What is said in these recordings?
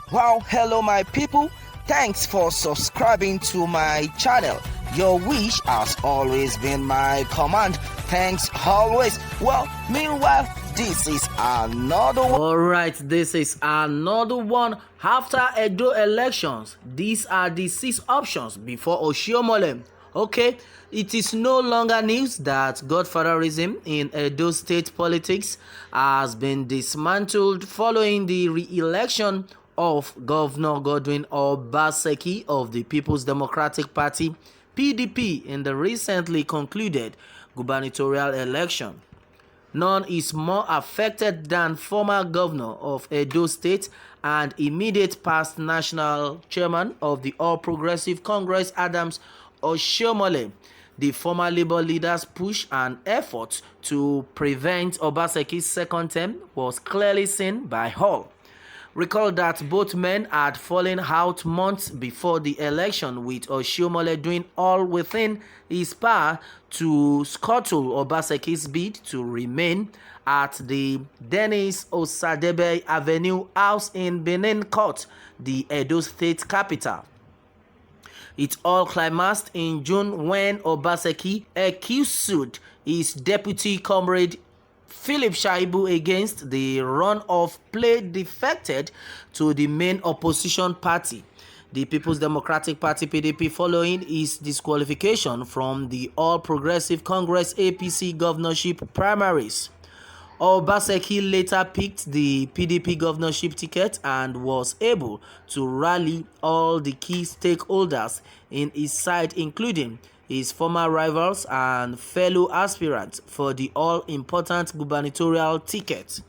Wow, hello my people. Thanks for subscribing to my channel. Your wish has always been my command. Thanks always. Well, meanwhile, this is another one. Alright, this is another one. After Edo elections, these are the 6 options before Oshiomole. Okay, it is no longer news that godfatherism in Edo state politics has been dismantled following the re-election of Governor Godwin Obaseki of the People's Democratic Party (PDP) in the recently concluded gubernatorial election. None is more affected than former governor of Edo State and immediate past national chairman of the All Progressive Congress Adams Oshiomole. The former Labour leader's push and effort to prevent Obaseki's second term was clearly seen by all. Recall that both men had fallen out months before the election, with Oshiomole doing all within his power to scuttle Obaseki's bid to remain at the Dennis Osadebe Avenue house in Benin Court, the Edo State capital. It all climaxed in June when Obaseki accused his deputy comrade Philip Shaibu against the run-off play defected to the main opposition party, the People's Democratic Party (PDP), following his disqualification from the All Progressive Congress (APC) governorship primaries. Obaseki later picked the PDP governorship ticket and was able to rally all the key stakeholders in his side, including his former rivals and fellow aspirants for the all-important gubernatorial ticket.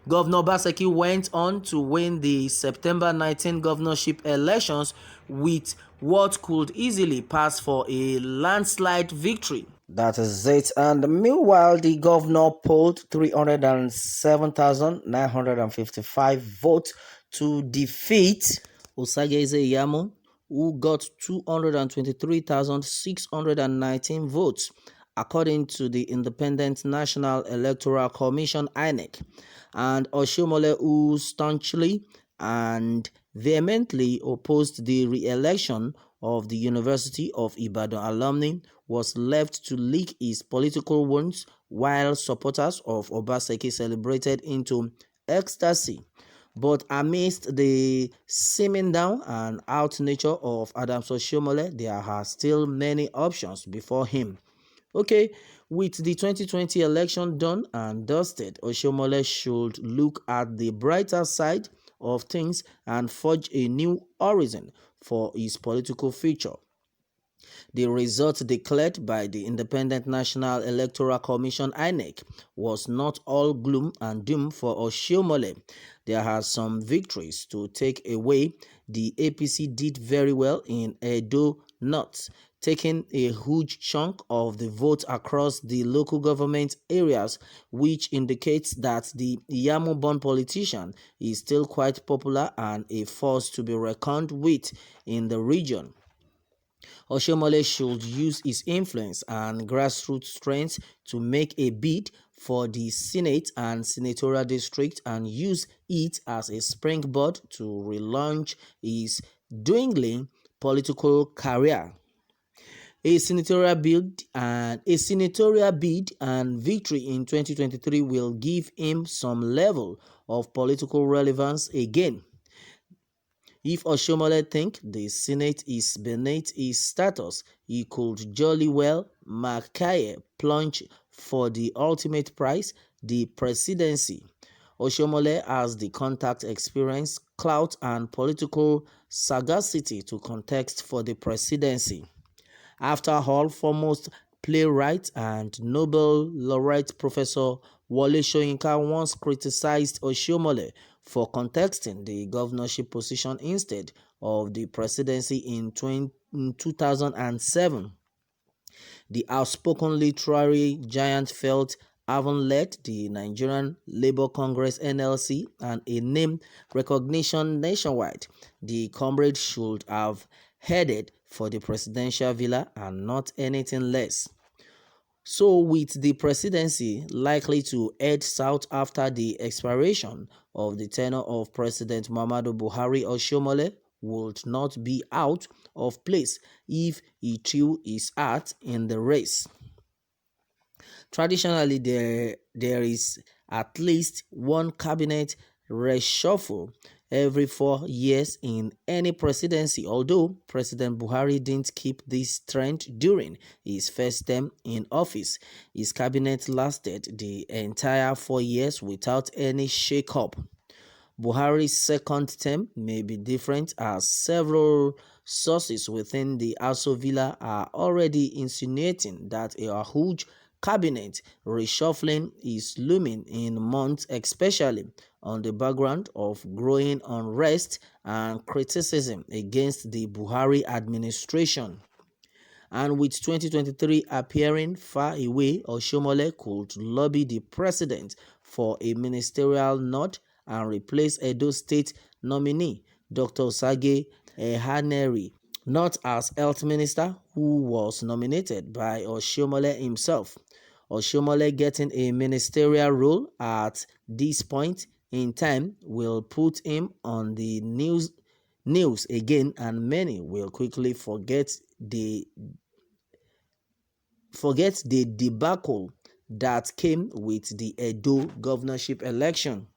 Governor Obaseki went on to win the September 19 governorship elections with what could easily pass for a landslide victory. That is it. And meanwhile, the governor polled 307,955 votes to defeat Osageze Iyamo, who got 223,619 votes, according to the Independent National Electoral Commission (INEC), and Oshiomole, who staunchly and vehemently opposed the re-election of the University of Ibadan alumni, was left to lick his political wounds while supporters of Obaseki celebrated into ecstasy. But amidst the seeming down and out nature of Adams Oshiomole, there are still many options before him. Okay, with the 2020 election done and dusted, Oshiomole should look at the brighter side of things and forge a new horizon for his political future. The result declared by the Independent National Electoral Commission (INEC) was not all gloom and doom for Oshiomole. There are some victories to take away. The APC did very well in Edo North, taking a huge chunk of the vote across the local government areas, which indicates that the Iyamo-born politician is still quite popular and a force to be reckoned with in the region. Oshiomole should use his influence and grassroots strength to make a bid for the Senate and Senatorial district and use it as a springboard to relaunch his dwindling political career. A senatorial bid and victory in 2023 will give him some level of political relevance again. If Oshiomole thinks the Senate is beneath his status, he could jolly well plunge for the ultimate prize, the presidency. Oshiomole has the contact experience, clout, and political sagacity to contest for the presidency. After all, foremost playwright and Nobel laureate Professor Wole Soyinka once criticized Oshiomole for contesting the governorship position instead of the presidency in 2007. The outspoken literary giant felt, having led the Nigerian Labour Congress (NLC) and a name recognition nationwide, the comrade should have headed for the presidential villa and not anything less. So, with the presidency likely to head south after the expiration of the tenure of President Muhammadu Buhari, Oshiomole would not be out of place if he threw his hat in the race. Traditionally, there is at least one cabinet reshuffle every 4 years in any presidency, although President Buhari didn't keep this trend during his first term in office. His cabinet lasted the entire 4 years without any shake-up. Buhari's second term may be different as several sources within the Aso Villa are already insinuating that a huge cabinet reshuffling is looming in months, especially on the background of growing unrest and criticism against the Buhari administration. And with 2023 appearing far away, Oshiomole could lobby the president for a ministerial nod and replace Edo State nominee Dr. Sage Ehaneri, not as health minister who was nominated by Oshiomole himself. Oshiomole getting a ministerial role at this point in time will put him on the news again, and many will quickly forget the debacle that came with the Edo governorship election.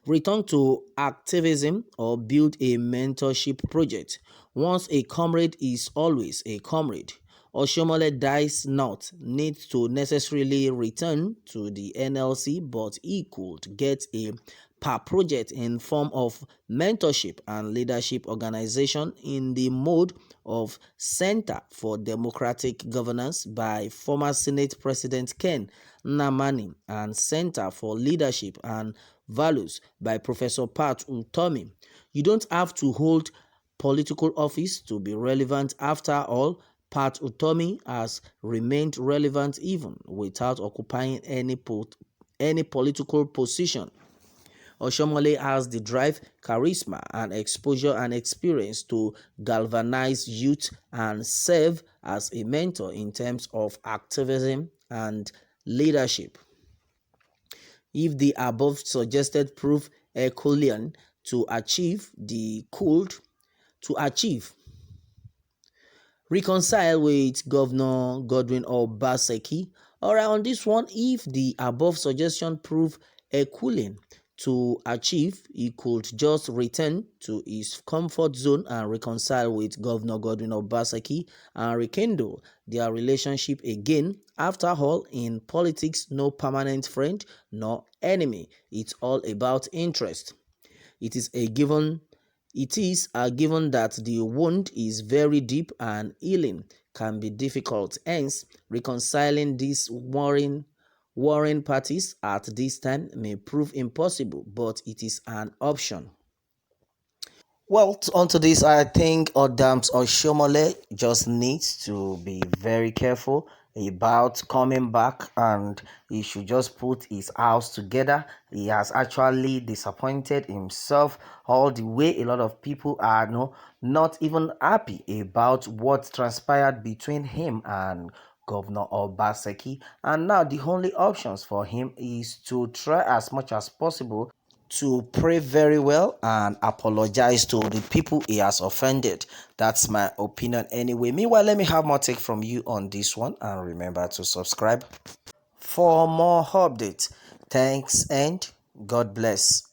Return to activism or build a mentorship project. Once a comrade is always a comrade. Oshiomole dies not need to necessarily return to the NLC, but he could get a per project in form of mentorship and leadership organization in the mode of Center for Democratic Governance by former Senate President Ken Nnamani and Center for Leadership and Values by Professor Pat Utomi. You don't have to hold political office to be relevant. After all, Pat Utomi has remained relevant even without occupying any political position. Oshiomole has the drive, charisma, and exposure and experience to galvanize youth and serve as a mentor in terms of activism and leadership. If the above suggested prove Herculean to achieve, to achieve reconcile with Governor Godwin Obaseki. Alright, on this one, if the above suggestion prove Herculean to achieve, he could just return to his comfort zone and reconcile with Governor Godwin Obaseki and rekindle their relationship again. After all, in politics, no permanent friend nor enemy. It's all about interest. It is a given that the wound is very deep and healing can be difficult. Hence, reconciling these warring parties at this time may prove impossible, but it is an option. Well, onto this, I think Odams Oshomole just needs to be very careful about coming back, and he should just put his house together. He has actually disappointed himself all the way. A lot of people are not even happy about what transpired between him and Governor Obaseki, and now the only options for him is to try as much as possible to pray very well and apologize to the people he has offended. That's my opinion anyway. Meanwhile, let me have more take from you on this one, and remember to subscribe for more updates. Thanks and God bless.